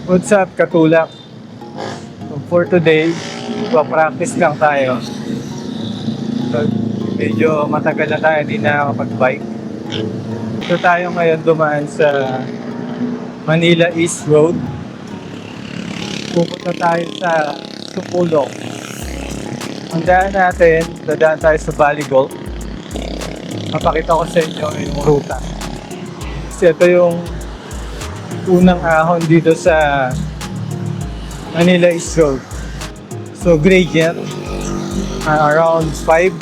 What's up, Katulak? So for today, practice lang tayo. So, medyo matagal na tayo hindi nakakapag-bike. So tayo ngayon dumaan sa Manila East Road. Pupunta tayo sa Supulong. Ang daan natin, dadaan tayo sa Valley Golf. Mapakita ko sa inyo yung ruta. Kasi ito yung unang ahon dito sa Manila East Road. So gradient, around 5.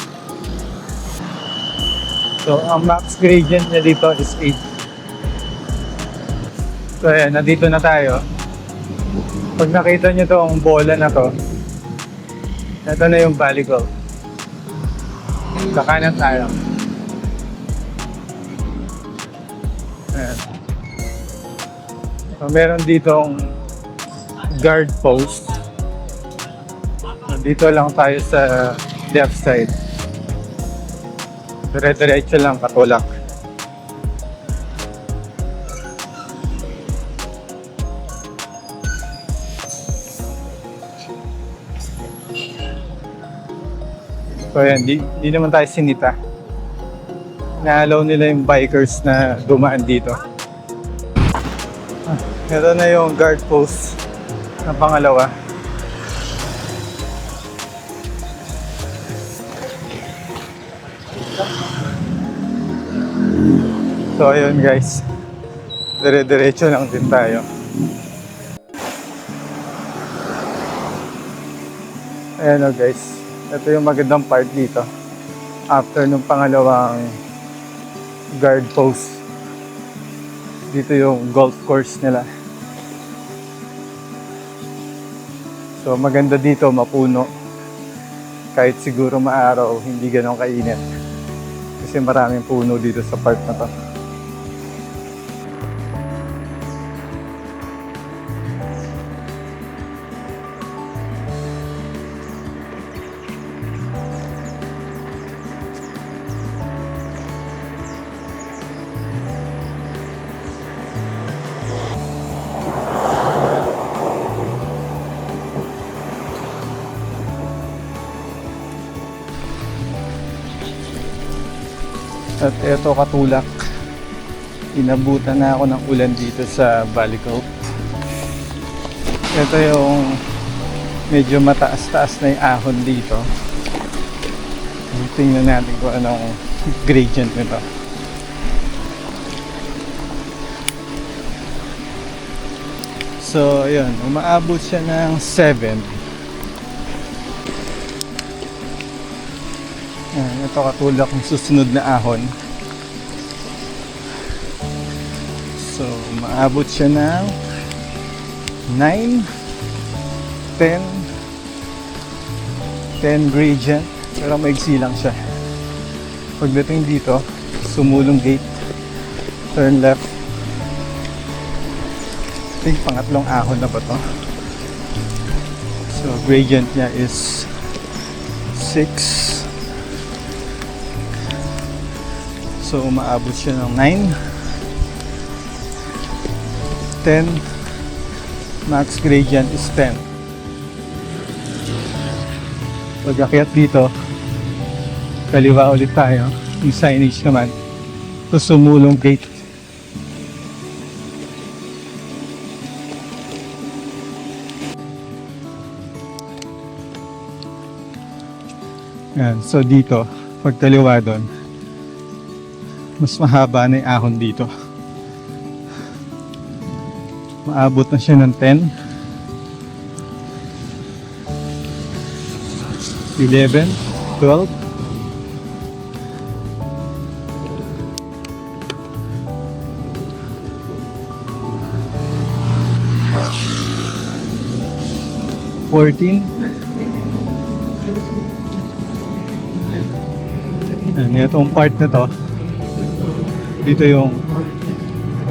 So ang max gradient niya dito is 8. So ayan, nandito na tayo. Pag nakita nyo tong bola na to, ito na yung Valley Golf. Kakanan tayo. Ayan. So, meron ditong guard post. Dito lang tayo sa left side. Dire-diretso lang, Katulak. So yan, di naman tayo sinita. Na-allow nila yung bikers na dumaan dito. Ito na yung guard post na pangalawa. So ayun guys, dire-diretso lang din tayo. Ayan o guys, ito yung magandang part dito. After nung pangalawang guard post, dito yung golf course nila. So maganda dito, mapuno. Kahit siguro maaraw, hindi ganun kainit. Kasi maraming puno dito sa part na to. At eto, Katulak, inabutan na ako ng ulan dito sa Valley Golf. Ito yung medyo mataas-taas na yung ahon dito. Tingnan natin kung anong gradient nito. So yun, umaabot siya ng 7. Ito, Katulak, yung susunod na ahon. So, maabot siya ng 9, 10 gradient. Pero maigsi lang siya. Pagdating dito, Sumulong gate, turn left. I think pangatlong ahon na ba to? So, gradient niya is 6. So, umaabot siya ng 9, 10, max gradient is 10. Pag akyat dito, kaliwa ulit tayo. Yung signage naman, to Sumulong gate. Yan, so dito, pag kaliwa doon, mas mahaba na yung ahon dito. Maabot na siya ng 10, 11, 12, 14. Itong part na to, ito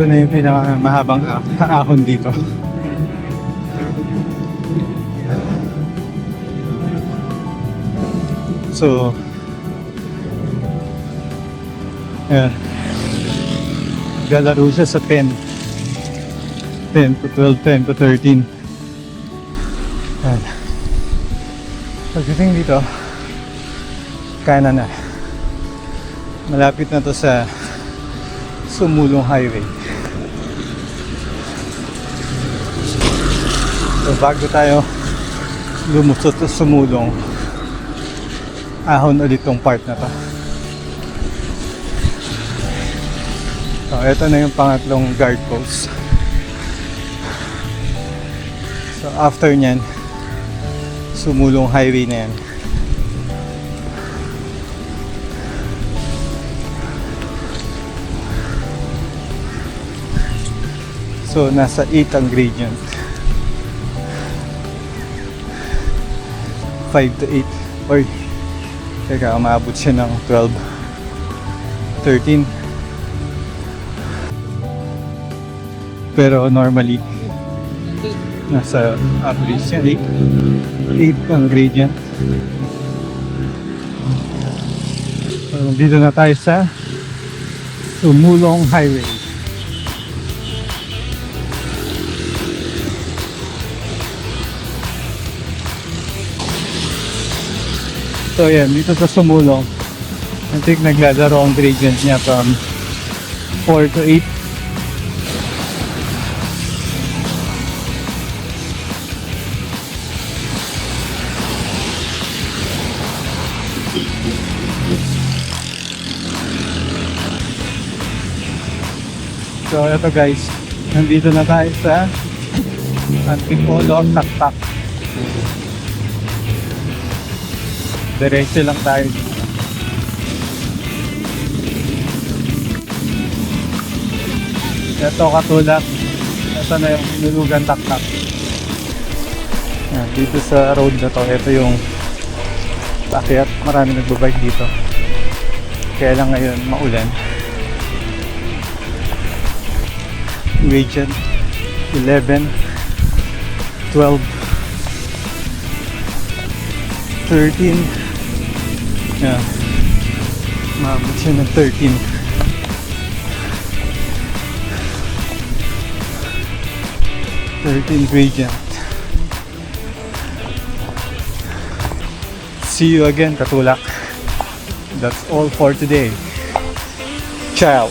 na yung pinakamahabang ahon dito. So ayan, galaro siya sa 10 10 to 12, 10 to 13. Ayan. Pagdating dito, kanan na. Malapit na to sa Sumulong Highway. So bago tayo lumusot sa Sumulong, ahon ulit tong part na to. So ito na yung pangatlong guard post. So after nyan, Sumulong Highway na yan. So nasa 8 ang gradient. 5 to 8. Or teka, umabot siya ng 12, 13. Pero normally nasa average yan, 8 ang gradient. So dito na tayo sa Sumulong Highway. So yan, dito sa Sumulong, I think naglalaro ang gradient niya from 4 to 8. So ito guys, nandito na tayo sa Antipolo Taktak. Diretso lang tayo. Ito katulad. Ito na yung Nulugan Taktak. Dito sa road na to, ito yung akyat. Marami nagbabike dito. Kaya lang ngayon maulan. Gradient 11, 12, 13. Yeah. Maabot siya ng 13. Gradient. See you again, Katulak. That's all for today. Ciao.